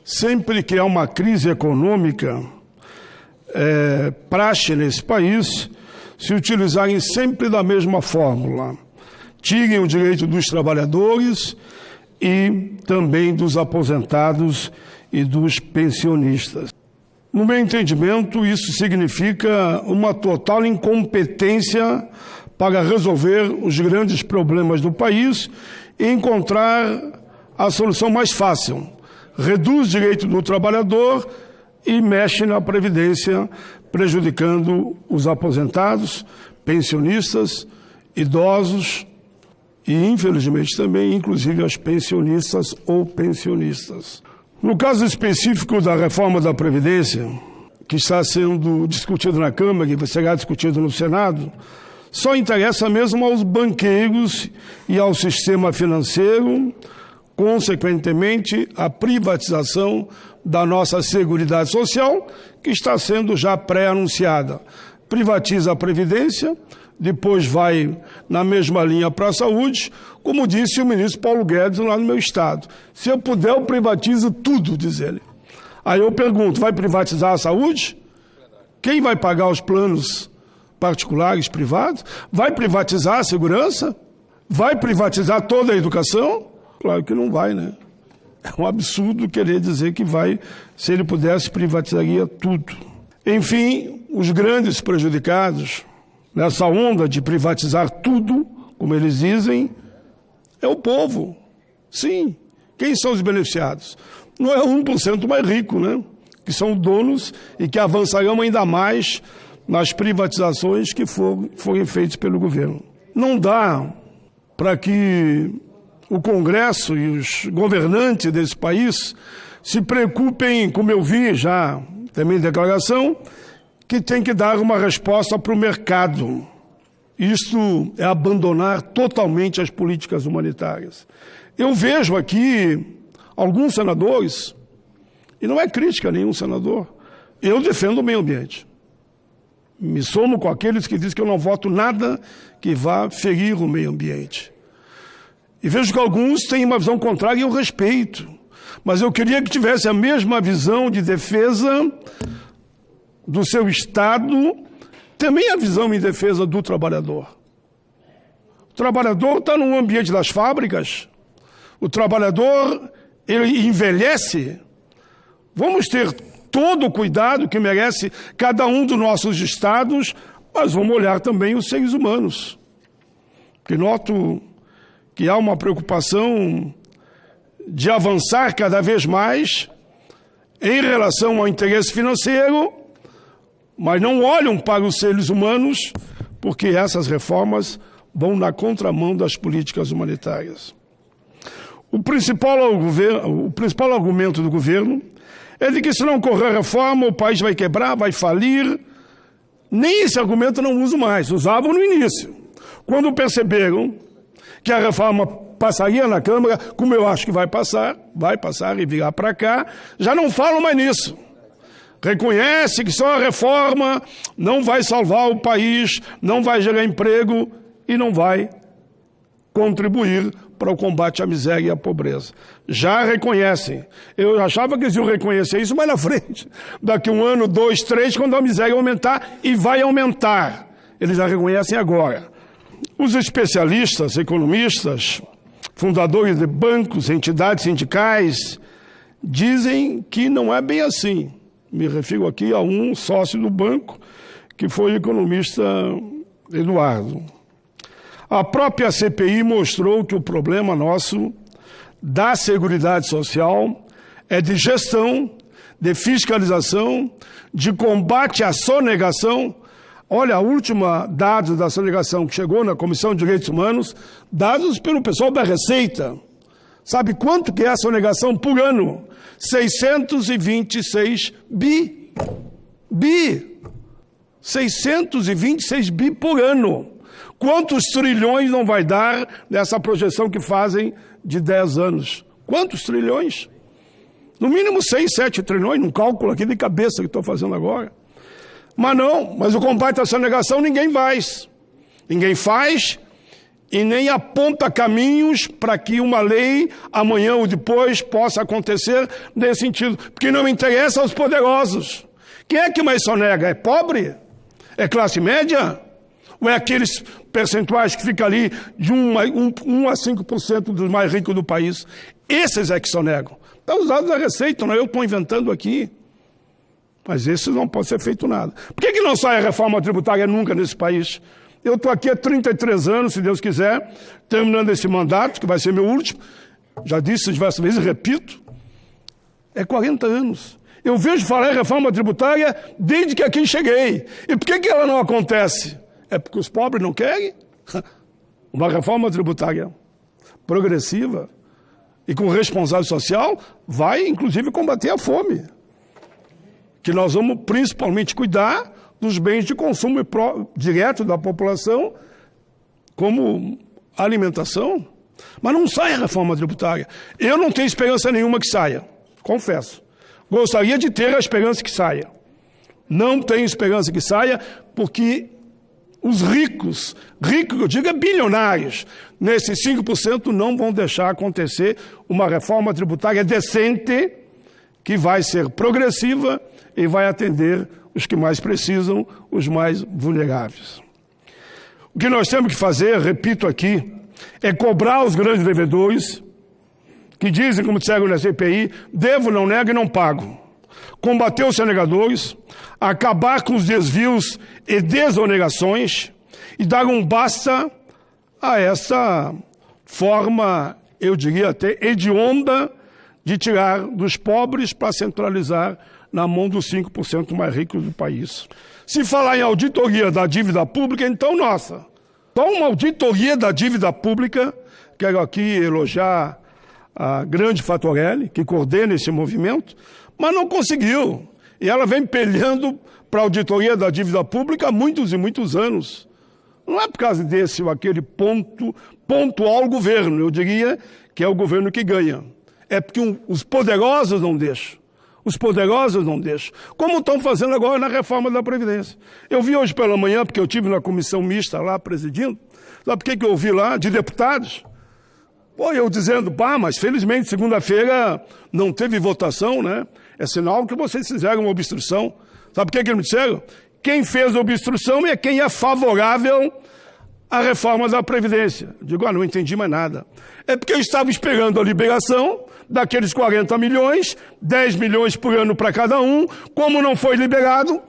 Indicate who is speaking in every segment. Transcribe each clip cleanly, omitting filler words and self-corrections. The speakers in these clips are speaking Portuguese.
Speaker 1: Sempre que há uma crise econômica, praxe nesse país se utilizarem sempre da mesma fórmula. Tirem o direito dos trabalhadores e também dos aposentados e dos pensionistas. No meu entendimento, isso significa uma total incompetência para resolver os grandes problemas do país e encontrar a solução mais fácil. Reduz o direito do trabalhador e mexe na Previdência, prejudicando os aposentados, pensionistas, idosos e, infelizmente, também, inclusive, as pensionistas ou pensionistas. No caso específico da reforma da Previdência, que está sendo discutido na Câmara e será discutido no Senado, só interessa mesmo aos banqueiros e ao sistema financeiro, consequentemente, a privatização da nossa Seguridade Social, que está sendo já pré-anunciada. Privatiza a Previdência, depois vai na mesma linha para a saúde, como disse o ministro Paulo Guedes lá no meu estado. Se eu puder, eu privatizo tudo, diz ele. Aí eu pergunto, vai privatizar a saúde? Quem vai pagar os planos particulares, privados? Vai privatizar a segurança? Vai privatizar toda a educação? Claro que não vai, né? É um absurdo querer dizer que vai, se ele pudesse, privatizaria tudo. Enfim, os grandes prejudicados nessa onda de privatizar tudo, como eles dizem, é o povo. Sim. Quem são os beneficiados? Não é 1% mais rico, né? Que são donos e que avançarão ainda mais nas privatizações que forem feitas pelo governo. Não dá para que o Congresso e os governantes desse país se preocupem, como eu vi já também em declaração, que tem que dar uma resposta para o mercado. Isto é abandonar totalmente as políticas humanitárias. Eu vejo aqui alguns senadores, e não é crítica a nenhum senador, eu defendo o meio ambiente. Me somo com aqueles que dizem que eu não voto nada que vá ferir o meio ambiente. E vejo que alguns têm uma visão contrária e eu respeito. Mas eu queria que tivesse a mesma visão de defesa do seu Estado, também a visão em defesa do trabalhador. O trabalhador está no ambiente das fábricas, o trabalhador ele envelhece. Vamos ter todo o cuidado que merece cada um dos nossos estados, mas vamos olhar também os seres humanos. Porque noto que há uma preocupação de avançar cada vez mais em relação ao interesse financeiro, mas não olham para os seres humanos, porque essas reformas vão na contramão das políticas humanitárias. O principal argumento do governo é de que se não ocorrer reforma, o país vai quebrar, vai falir. Nem esse argumento não uso mais, usavam no início. Quando perceberam que a reforma passaria na Câmara, como eu acho que vai passar e virá para cá, já não falam mais nisso. Reconhece que só a reforma não vai salvar o país, não vai gerar emprego e não vai contribuir para o combate à miséria e à pobreza. Já reconhecem. Eu achava que eles iam reconhecer isso mais na frente. Daqui 1 ano, 2, 3, quando a miséria aumentar, e vai aumentar. Eles já reconhecem agora. Os especialistas, economistas, fundadores de bancos, entidades sindicais, dizem que não é bem assim. Me refiro aqui a um sócio do banco, que foi o economista Eduardo. A própria CPI mostrou que o problema nosso da Seguridade Social é de gestão, de fiscalização, de combate à sonegação. Olha, a última dados da sonegação que chegou na Comissão de Direitos Humanos, dados pelo pessoal da Receita. Sabe quanto que é a sonegação por ano? 626 bi. 626 bi por ano. Quantos trilhões não vai dar nessa projeção que fazem de 10 anos? Quantos trilhões? No mínimo 6, 7 trilhões, num cálculo aqui de cabeça que estou fazendo agora. Mas não, mas o combate à sonegação ninguém faz. Ninguém faz e nem aponta caminhos para que uma lei, amanhã ou depois, possa acontecer nesse sentido. Porque não interessa aos poderosos. Quem é que mais sonega? É pobre? É classe média? Ou é aqueles percentuais que ficam ali de 1 a 5% dos mais ricos do país? Esses é que sonegam. Está os dados da Receita, não é eu que estou inventando aqui. Mas esses não pode ser feito nada. Por que não sai a reforma tributária nunca nesse país? Eu estou aqui há 33 anos, se Deus quiser, terminando esse mandato, que vai ser meu último. Já disse diversas vezes e repito. É 40 anos. Eu vejo falar em reforma tributária desde que aqui cheguei. E por que ela não acontece? É porque os pobres não querem? Uma reforma tributária progressiva e com responsabilidade social vai, inclusive, combater a fome. Que nós vamos principalmente cuidar dos bens de consumo direto da população, como alimentação. Mas não sai a reforma tributária. Eu não tenho esperança nenhuma que saia, confesso. Gostaria de ter a esperança que saia. Não tenho esperança que saia, porque os ricos, eu digo é bilionários, nesses 5% não vão deixar acontecer uma reforma tributária decente, que vai ser progressiva e vai atender os que mais precisam, os mais vulneráveis. O que nós temos que fazer, repito aqui, é cobrar os grandes devedores, que dizem, como disseram na CPI, devo, não nego e não pago. Combater os sonegadores, acabar com os desvios e desonerações e dar um basta a essa forma, eu diria até hedionda, de tirar dos pobres para centralizar na mão dos 5% mais ricos do país. Se falar em auditoria da dívida pública, então, nossa, só uma auditoria da dívida pública, quero aqui elogiar a grande Fatorelli, que coordena esse movimento, mas não conseguiu. E ela vem peleando para a auditoria da dívida pública há muitos e muitos anos. Não é por causa desse ou aquele pontual governo, eu diria que é o governo que ganha. É porque os poderosos não deixam. Os poderosos não deixam. Como estão fazendo agora na reforma da Previdência. Eu vi hoje pela manhã, porque eu estive na comissão mista lá presidindo, sabe por que eu ouvi lá? De deputados. Pô, eu dizendo, mas felizmente segunda-feira não teve votação, né? É sinal que vocês fizeram uma obstrução. Sabe por que eles me disseram? Quem fez a obstrução é quem é favorável à reforma da Previdência. Eu digo, não entendi mais nada. É porque eu estava esperando a liberação daqueles 40 milhões, 10 milhões por ano para cada um. Como não foi liberado,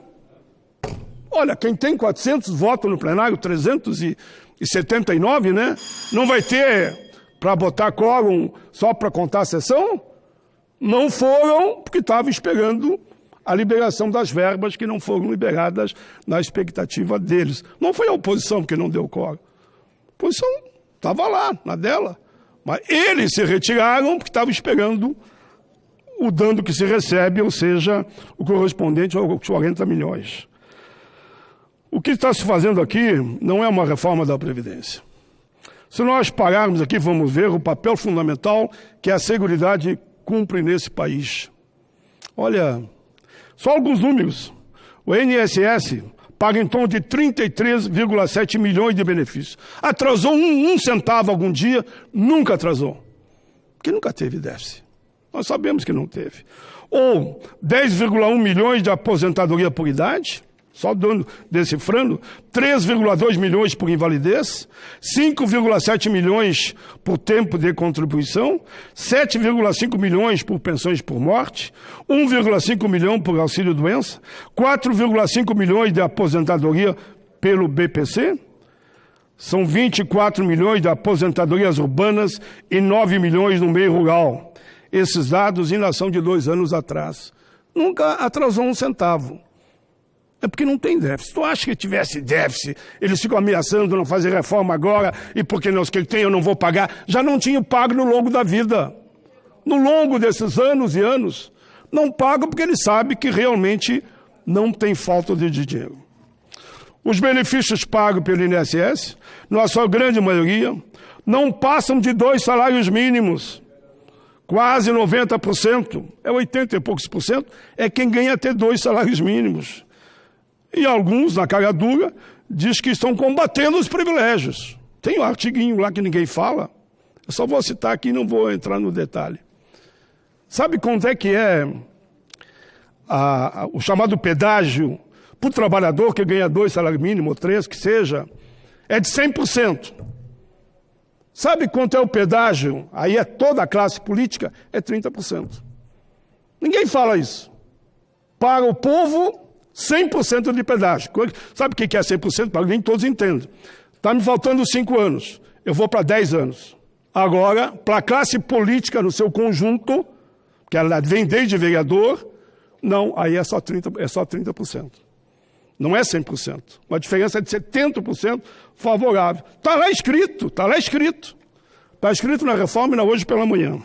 Speaker 1: olha, quem tem 400 votos no plenário, 379, né? Não vai ter para botar quórum só para contar a sessão? Não foram, porque estava esperando a liberação das verbas que não foram liberadas na expectativa deles. Não foi a oposição porque não deu quórum. A oposição estava lá, na dela. Mas eles se retiraram porque estavam esperando o dano que se recebe, ou seja, o correspondente aos 40 milhões. O que está se fazendo aqui não é uma reforma da Previdência. Se nós pararmos aqui, vamos ver o papel fundamental que a Seguridade cumpre nesse país. Olha, só alguns números. O INSS paga em torno de 33,7 milhões de benefícios. Atrasou um centavo algum dia? Nunca atrasou. Porque nunca teve déficit. Nós sabemos que não teve. Ou 10,1 milhões de aposentadoria por idade, só decifrando, 3,2 milhões por invalidez, 5,7 milhões por tempo de contribuição, 7,5 milhões por pensões por morte, 1,5 milhão por auxílio-doença, 4,5 milhões de aposentadoria pelo BPC, são 24 milhões de aposentadorias urbanas e 9 milhões no meio rural. Esses dados em ação de 2 anos atrás. Nunca atrasou um centavo. É porque não tem déficit. Tu acha que tivesse déficit, eles ficam ameaçando não fazer reforma agora, e porque não, os que ele tem eu não vou pagar. Já não tinham pago no longo da vida. No longo desses anos e anos, não pagam porque eles sabem que realmente não tem falta de dinheiro. Os benefícios pagos pelo INSS, na sua grande maioria, não passam de 2 salários mínimos. Quase 90%, 80 e poucos por cento, é quem ganha até 2 salários mínimos. E alguns, na cara dura, diz que estão combatendo os privilégios. Tem um artiguinho lá que ninguém fala. Eu só vou citar aqui e não vou entrar no detalhe. Sabe quanto é que é o chamado pedágio para o trabalhador que ganha 2 salários mínimos, ou 3, que seja? É de 100%. Sabe quanto é o pedágio? Aí é toda a classe política, é 30%. Ninguém fala isso. Para o povo, 100% de pedágio. Sabe o que é 100%? Para nem todos entendem. Está me faltando 5 anos. Eu vou para 10 anos. Agora, para a classe política no seu conjunto, que ela vem desde vereador, não, aí é só 30%. Não é 100%. Uma diferença de 70% favorável. Está lá escrito, está lá escrito. Está escrito na reforma e na hoje pela manhã.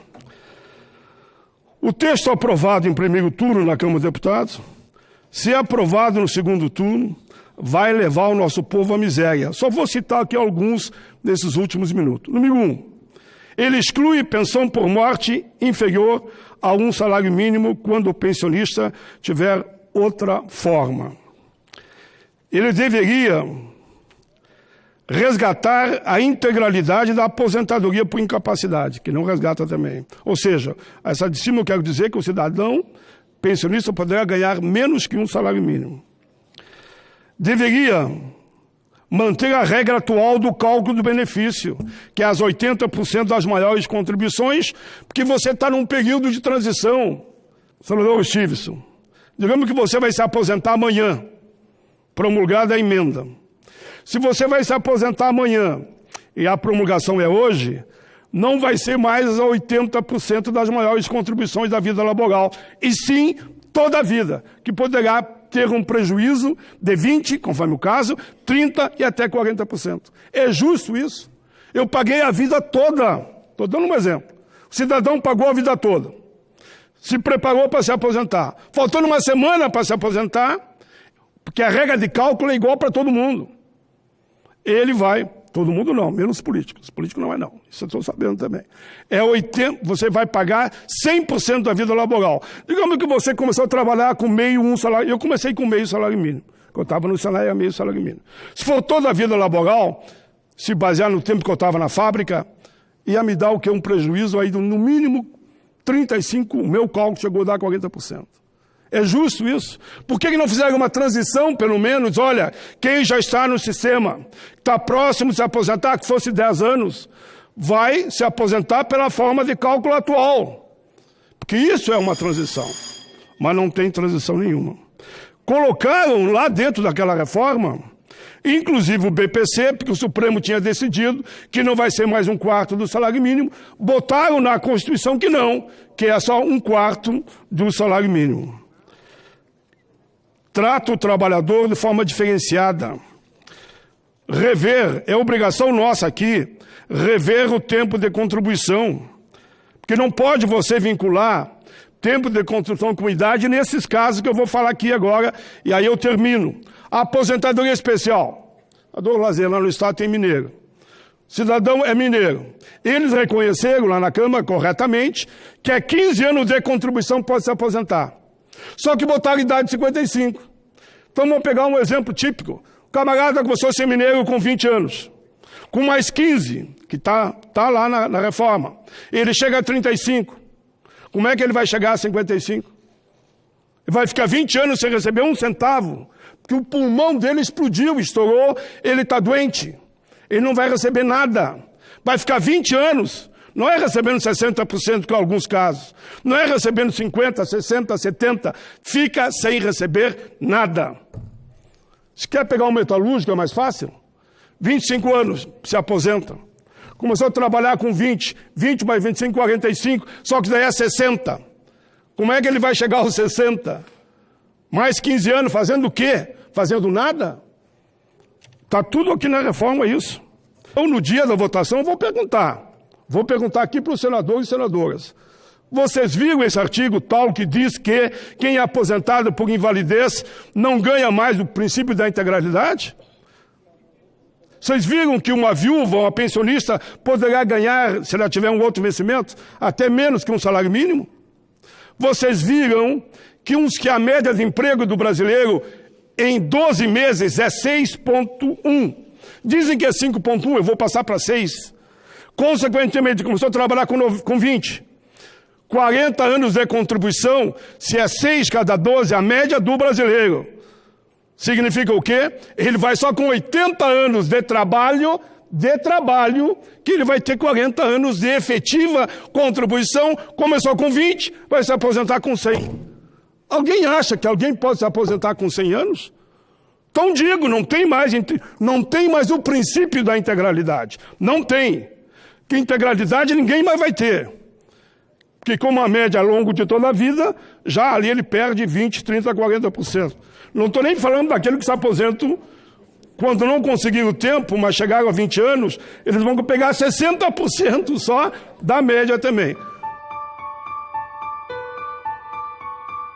Speaker 1: O texto aprovado em primeiro turno na Câmara dos Deputados, se aprovado no segundo turno, vai levar o nosso povo à miséria. Só vou citar aqui alguns desses últimos minutos. Número 1. Ele exclui pensão por morte inferior a 1 salário mínimo quando o pensionista tiver outra forma. Ele deveria resgatar a integralidade da aposentadoria por incapacidade, que não resgata também. Ou seja, essa de cima eu quero dizer que o cidadão pensionista poderá ganhar menos que 1 salário mínimo. Deveria manter a regra atual do cálculo do benefício, que é as 80% das maiores contribuições, porque você está num período de transição. Senador Stevenson, digamos que você vai se aposentar amanhã, promulgada a emenda. Se você vai se aposentar amanhã e a promulgação é hoje, não vai ser mais a 80% das maiores contribuições da vida laboral, e sim toda a vida, que poderá ter um prejuízo de 20%, conforme o caso, 30% e até 40%. É justo isso? Eu paguei a vida toda. Estou dando um exemplo. O cidadão pagou a vida toda. Se preparou para se aposentar. Faltando uma semana para se aposentar, porque a regra de cálculo é igual para todo mundo. Ele vai, todo mundo não, menos políticos. Político não é não, isso eu estou sabendo também. É 80%, você vai pagar 100% da vida laboral. Digamos que você começou a trabalhar com meio, 1 salário, eu comecei com meio salário mínimo. Eu estava no salário, meio salário mínimo. Se for toda a vida laboral, se basear no tempo que eu estava na fábrica, ia me dar o que? Um prejuízo aí, no mínimo 35%, o meu cálculo chegou a dar 40%. É justo isso? Por que não fizeram uma transição, pelo menos? Olha, quem já está no sistema, está próximo de se aposentar, que fosse 10 anos, vai se aposentar pela forma de cálculo atual. Porque isso é uma transição. Mas não tem transição nenhuma. Colocaram lá dentro daquela reforma, inclusive o BPC, porque o Supremo tinha decidido que não vai ser mais 1/4 do salário mínimo, botaram na Constituição que não, que é só 1/4 do salário mínimo. Trata o trabalhador de forma diferenciada. Rever, é obrigação nossa aqui, rever o tempo de contribuição. Porque não pode você vincular tempo de contribuição com idade nesses casos que eu vou falar aqui agora, e aí eu termino. A aposentadoria especial. A do lazer lá no estado tem mineiro. Cidadão é mineiro. Eles reconheceram lá na Câmara, corretamente, que é 15 anos de contribuição pode se aposentar. Só que botaram idade de 55. Então vamos pegar um exemplo típico. O camarada começou a ser mineiro com 20 anos. Com mais 15, que está lá na reforma. Ele chega a 35. Como é que ele vai chegar a 55? Ele vai ficar 20 anos sem receber 1 centavo. Porque o pulmão dele explodiu, estourou, ele está doente. Ele não vai receber nada. Vai ficar 20 anos. Não é recebendo 60%, que em alguns casos. Não é recebendo 50%, 60%, 70%. Fica sem receber nada. Se quer pegar um metalúrgico, é mais fácil. 25 anos, se aposenta. Começou a trabalhar com 20 mais 25, 45, só que daí é 60. Como é que ele vai chegar aos 60? Mais 15 anos fazendo o quê? Fazendo nada? Está tudo aqui na reforma isso. Então, no dia da votação, eu vou perguntar. Vou perguntar aqui para os senadores e senadoras. Vocês viram esse artigo tal que diz que quem é aposentado por invalidez não ganha mais o princípio da integralidade? Vocês viram que uma viúva, uma pensionista, poderá ganhar, se ela tiver um outro vencimento, até menos que um salário mínimo? Vocês viram que a média de emprego do brasileiro em 12 meses é 6,1. Dizem que é 5,1, eu vou passar para 6. Consequentemente, começou a trabalhar com 20. 40 anos de contribuição, se é 6 cada 12, a média do brasileiro. Significa o quê? Ele vai só com 80 anos de trabalho, que ele vai ter 40 anos de efetiva contribuição. Começou com 20, vai se aposentar com 100. Alguém acha que alguém pode se aposentar com 100 anos? Então digo, não tem mais o princípio da integralidade. Não tem. Que integralidade ninguém mais vai ter. Porque como a média ao longo de toda a vida, já ali ele perde 20, 30, 40%. Não estou nem falando daquele que se aposentam quando não conseguiram o tempo, mas chegaram a 20 anos, eles vão pegar 60% só da média também.